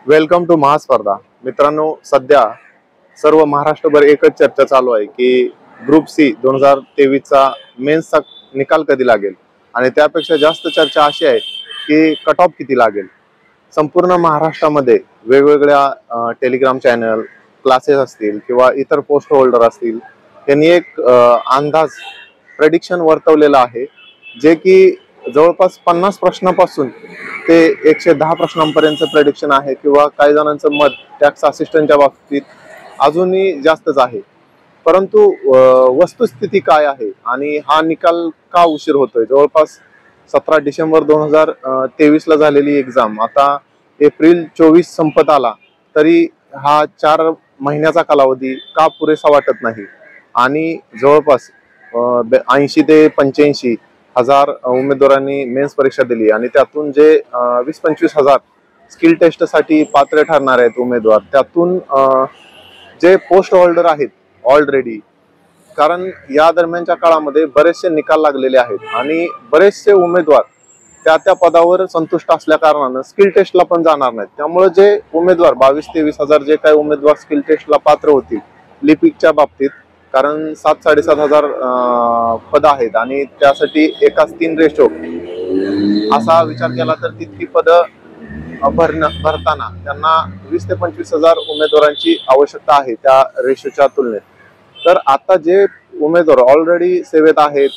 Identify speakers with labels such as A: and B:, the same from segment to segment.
A: Welcome to महास्पर्धा. मित्रांनो, सध्या सर्व महाराष्ट्रभर एकच चर्चा चालू आहे की ग्रुप सी 2023चा मेन्सचा निकाल कधी लागेल. आणि त्यापेक्षा जास्त चर्चा अशी आहे की कट ऑफ किती लागेल. संपूर्ण महाराष्ट्रामध्ये वेगवेगळ्या टेलिग्राम चॅनल, क्लासेस असतील किंवा इतर पोस्ट होल्डर असतील, त्यांनी एक अंदाज प्रेडिक्शन वर्तवलेला आहे, जे की जवळपास 50 प्रश्नापासून ते 110 प्रश्नांपर्यंत प्रेडिक्शन आहे. किंवा काही जणांचं मत टॅक्स असिस्टंटच्या बाबतीत अजूनही जास्तच आहे. परंतु वस्तुस्थिती काय आहे आणि हा निकाल का उशीर होतोय. जवळपास 17 डिसेंबर 2023 झालेली एक्झाम आता एप्रिल 24 संपत आला, तरी हा 4 महिन्याचा कालावधी का पुरेसा वाटत नाही. आणि जवळपास 80 ते 85 हजार उमेदवारांनी मेन्स परीक्षा दिली आणि त्यातून जे 20-25 हजार स्किल टेस्ट साठी पात्र ठरणार आहेत उमेदवार, त्यातून जे पोस्ट होल्डर आहेत ऑलरेडी, कारण या दरम्यानच्या काळामध्ये बरेचसे निकाल लागलेले आहेत आणि बरेचसे उमेदवार त्या पदावर संतुष्ट असल्या कारणानं स्किल टेस्टला पण जाणार नाहीत. त्यामुळे जे उमेदवार 22-23 हजार जे काही उमेदवार स्किल टेस्टला पात्र होतील लिपिकच्या बाबतीत, कारण 7-7.5 हजार पद आहेत आणि त्यासाठी एकाच 3 रेशो असा विचार केला तर तितकी पदं भरताना त्यांना 20 ते 25 हजार उमेदवारांची आवश्यकता आहे त्या रेशोच्या तुलनेत. तर आता जे उमेदवार ऑलरेडी सेवेत आहेत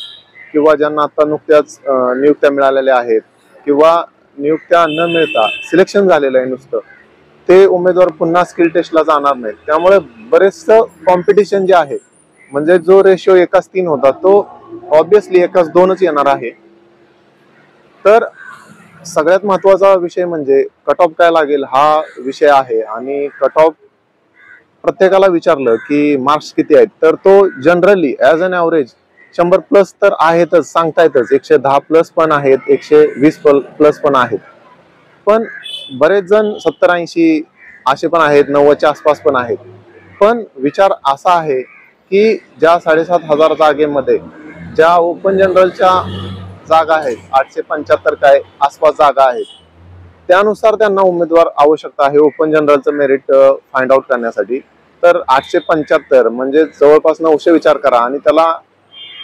A: किंवा ज्यांना आता नुकत्याच नियुक्त्या मिळालेल्या आहेत किंवा नियुक्त्या न मिळता सिलेक्शन झालेलं आहे नुसतं, ते उमेदवार पुन्हा स्किल टेस्टला जाणार नाहीत. त्यामुळे बरेचसं कॉम्पिटिशन जे आहे, म्हणजे जो रेशो 1:3 होता तो ऑब्विसली 1:2च येणार आहे. तर सगळ्यात महत्वाचा विषय म्हणजे कट ऑफ काय लागेल हा विषय आहे. आणि कट ऑफ प्रत्येकाला विचारलं की मार्क्स किती आहेत, तर तो generally as an average 100 plus तर आहेतच, सांगता येतच. 110 प्लस पण आहेत, 120 प्लस पण आहेत. पण बरेच जण 70-80 असे पण आहेत, 90च्या आसपास पण आहेत. पण विचार असा आहे की ज्या 7,500 जागेमध्ये ज्या ओपन जनरलच्या जागा आहेत, 875 काय आसपास जागा आहेत, त्यानुसार त्यांना उमेदवार आवश्यकता आहे ओपन जनरलचं मेरिट फाइंड आउट करण्यासाठी. तर 875 म्हणजे जवळपास 900 विचार करा आणि त्याला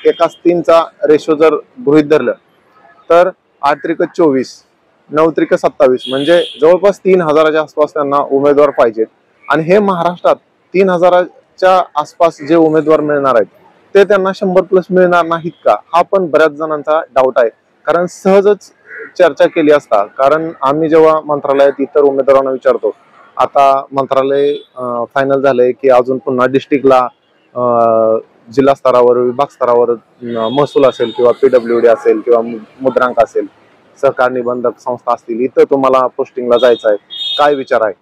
A: 1:3चा रेशो जर गृहीत धरलं तर 8-24, 9-27 म्हणजे जवळपास 3,000च्या आसपास त्यांना उमेदवार पाहिजेत. आणि हे महाराष्ट्रात 3,000च्या आसपास जे उमेदवार मिळणार आहेत ते त्यांना 100 प्लस मिळणार नाहीत का, हा पण बऱ्याच जणांचा डाऊट आहे. कारण सहजच चर्चा केली असता, कारण आम्ही जेव्हा मंत्रालयात इतर उमेदवारांना विचारतो, आता मंत्रालय फायनल झालंय की अजून पुन्हा डिस्ट्रिक्टला जिल्हा स्तरावर, विभाग स्तरावर महसूल असेल किंवा PWD असेल किंवा मुद्रांक असेल, सहकार निबंधक संस्था असतील, इथं तुम्हाला पोस्टिंगला जायचं आहे, काय विचार आहे.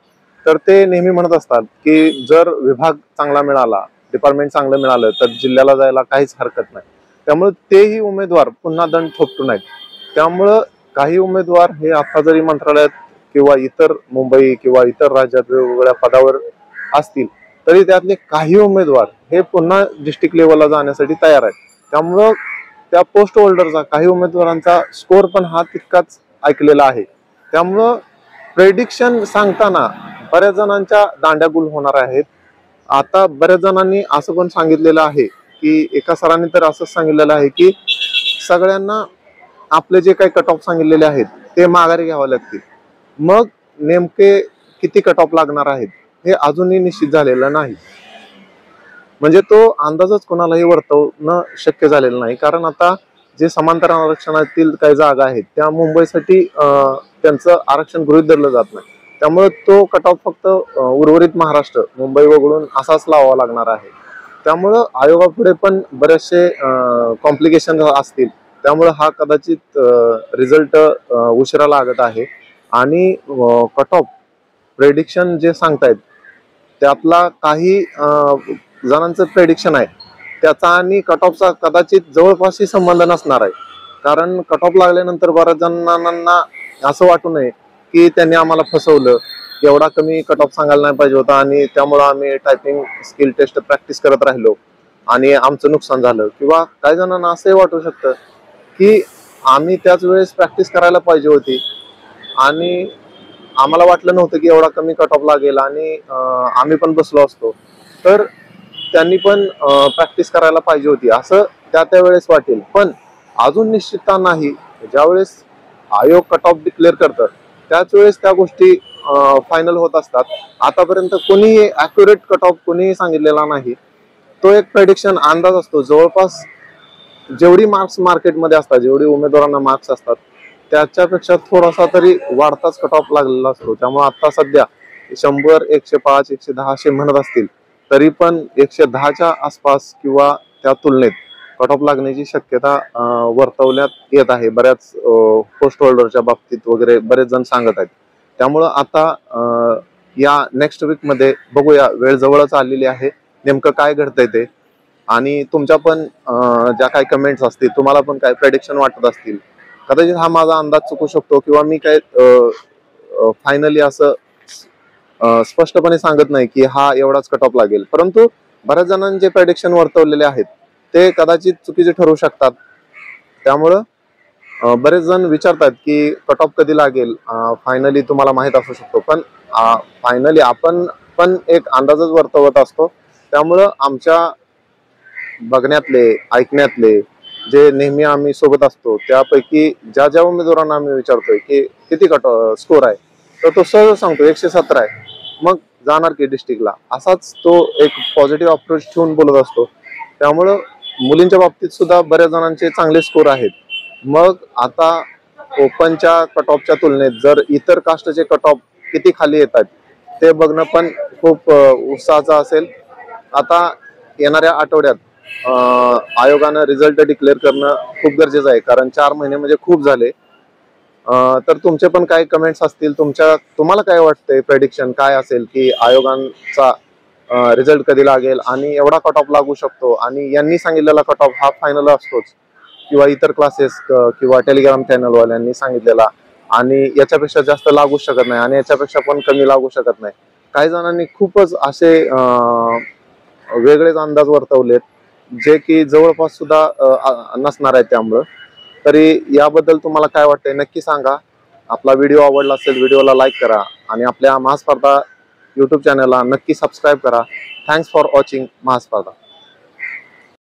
A: तर ते नेहमी म्हणत असतात की जर विभाग चांगला मिळाला, डिपार्टमेंट चांगलं मिळालं तर जिल्ह्याला जायला काहीच हरकत नाही. त्यामुळे तेही उमेदवार पुन्हा दंड थोपटू नयेत. त्यामुळं काही उमेदवार हे आता जरी मंत्रालयात किंवा इतर मुंबई किंवा इतर राज्यात वेगवेगळ्या पदावर असतील, तरी त्यातले काही उमेदवार हे पुन्हा डिस्ट्रिक्ट लेवलला जाण्यासाठी तयार आहेत. त्यामुळं त्या पोस्ट होल्डरचा, काही उमेदवारांचा स्कोर पण हा तितकाच ऐकलेला आहे. त्यामुळं प्रेडिक्शन सांगताना बऱ्याच जणांच्या दांड्यागुल होणार आहेत. आता बऱ्याच जणांनी असं पण सांगितलेलं आहे की एका सरांनी तर असंच सांगितलेलं आहे की सगळ्यांना आपले जे काही कट ऑफ सांगितलेले आहेत ते माघारी घ्यावे लागतील. मग नेमके किती कट ऑफ लागणार आहेत हे अजूनही निश्चित झालेलं नाही. म्हणजे तो अंदाजच कोणालाही वर्तवणं शक्य झालेलं नाही. कारण आता जे समांतर आरक्षणातील काही जागा आहेत त्या मुंबईसाठी त्यांचं आरक्षण गृहीत धरलं जात नाही. त्यामुळे तो कट ऑफ फक्त उर्वरित महाराष्ट्र, मुंबई वगळून असाच लावावा लागणार आहे. त्यामुळं आयोगापुढे पण बरेचसे कॉम्प्लिकेशन असतील. त्यामुळे हा कदाचित रिझल्ट उशिरा लागत आहे. आणि कट ऑफ प्रेडिक्शन जे सांगतायत त्यातला काही जणांचं प्रेडिक्शन आहे त्याचा आणि कट ऑफचा कदाचित जवळपासही संबंध नसणार आहे. कारण कट ऑफ लागल्यानंतर बऱ्याच जणांना असं वाटू नये की त्यांनी आम्हाला फसवलं, एवढा कमी कट ऑफ सांगायला नाही पाहिजे होता आणि त्यामुळे आम्ही टायपिंग स्किल टेस्ट प्रॅक्टिस करत राहिलो आणि आमचं नुकसान झालं. किंवा काही जणांना असंही वाटू शकतं की आम्ही त्याच वेळेस प्रॅक्टिस करायला पाहिजे होती आणि आम्हाला वाटलं नव्हतं की एवढा कमी कट ऑफ लागेल आणि आम्ही पण बसलो असतो. तर त्यांनी पण प्रॅक्टिस करायला पाहिजे होती असं त्यावेळेस वाटेल. पण अजून निश्चितता नाही. ज्यावेळेस आयोग कट ऑफ डिक्लेअर करतं त्याच वेळेस त्या गोष्टी फायनल होत असतात. आतापर्यंत कोणी ॲक्युरेट कट ऑफ कोणीही सांगितलेला नाही. तो एक प्रेडिक्शन अंदाज असतो. जवळपास जेवढी मार्क्स मार्केटमध्ये असतात, जेवढी उमेदवारांना मार्क्स असतात त्याच्यापेक्षा थोडासा तरी वाढताच कट ऑफ लागलेला असतो. त्यामुळे आता सध्या 100, 105, 110 असे म्हणत असतील तरी पण 110च्या आसपास किंवा त्या तुलनेत कट ऑफ लागण्याची शक्यता वर्तवण्यात येत आहे. बऱ्याच पोस्ट होल्डरच्या बाबतीत वगैरे बरेच जण सांगत आहेत. त्यामुळं आता या नेक्स्ट वीक मध्ये बघूया. वेळ जवळच आलेली आहे. नेमकं काय घडतंय ते आणि तुमच्या पण ज्या काही कमेंट्स असतील, तुम्हाला पण काय प्रेडिक्शन वाटत असतील, कदाचित हा माझा अंदाज चुकू शकतो किंवा मी काय फायनली असं स्पष्टपणे सांगत नाही की हा एवढाच कट ऑफ लागेल. परंतु बऱ्याच जणांनी जे प्रेडिक्शन वर्तवलेले आहेत ते कदाचित चुकीचे ठरू शकतात. त्यामुळं बरेच जण विचारतात की कट ऑफ कधी लागेल. फायनली तुम्हाला माहित असू शकतो, पण फायनली आपण पण एक अंदाजच वर्तवत असतो. त्यामुळं आमच्या बघण्यातले, ऐकण्यातले जे नेहमी आम्ही सोबत असतो त्यापैकी ज्या उमेदवारांना आम्ही विचारतोय की किती स्कोर आहे, तर तो सहज सांगतो 117 आहे. मग जाणार की डिस्ट्रिक्टला, असाच तो एक पॉझिटिव्ह अप्रोच ठेवून बोलत असतो. त्यामुळं मुलींच्या बाबतीत सुद्धा बऱ्याच जणांचे चांगले स्कोर आहेत. मग आता ओपनच्या कट ऑफच्या तुलनेत जर इतर कास्टचे कट ऑफ किती खाली येतात ते बघणं पण खूप उत्साहाचं असेल. आता येणाऱ्या आठवड्यात आयोगानं रिझल्ट डिक्लेअर करणं खूप गरजेचं आहे, कारण 4 महिने म्हणजे खूप झाले. तर तुमचे पण काही कमेंट्स असतील, तुम्हाला काय वाटतंय, प्रेडिक्शन काय असेल की आयोगांचा रिझल्ट कधी लागेल आणि एवढा कट ऑफ लागू शकतो आणि यांनी सांगितलेला कट ऑफ हा फायनल असतोच किंवा इतर क्लासेस किंवा टेलिग्राम चॅनलवाल्यांनी सांगितलेला आणि याच्यापेक्षा जास्त लागू शकत नाही आणि याच्यापेक्षा पण कमी लागू शकत नाही. काही जणांनी खूपच असे वेगळेच अंदाज वर्तवलेत जे की जवळपास सुद्धा नसणार आहे. त्यामुळं तरी याबद्दल तुम्हाला काय वाटतंय नक्की सांगा. आपला व्हिडिओ आवडला असेल व्हिडिओला लाईक करा आणि आपल्या महास्पर्धा YouTube चॅनलला नक्की सबस्क्राईब करा. Thanks for watching महास्पर्धा.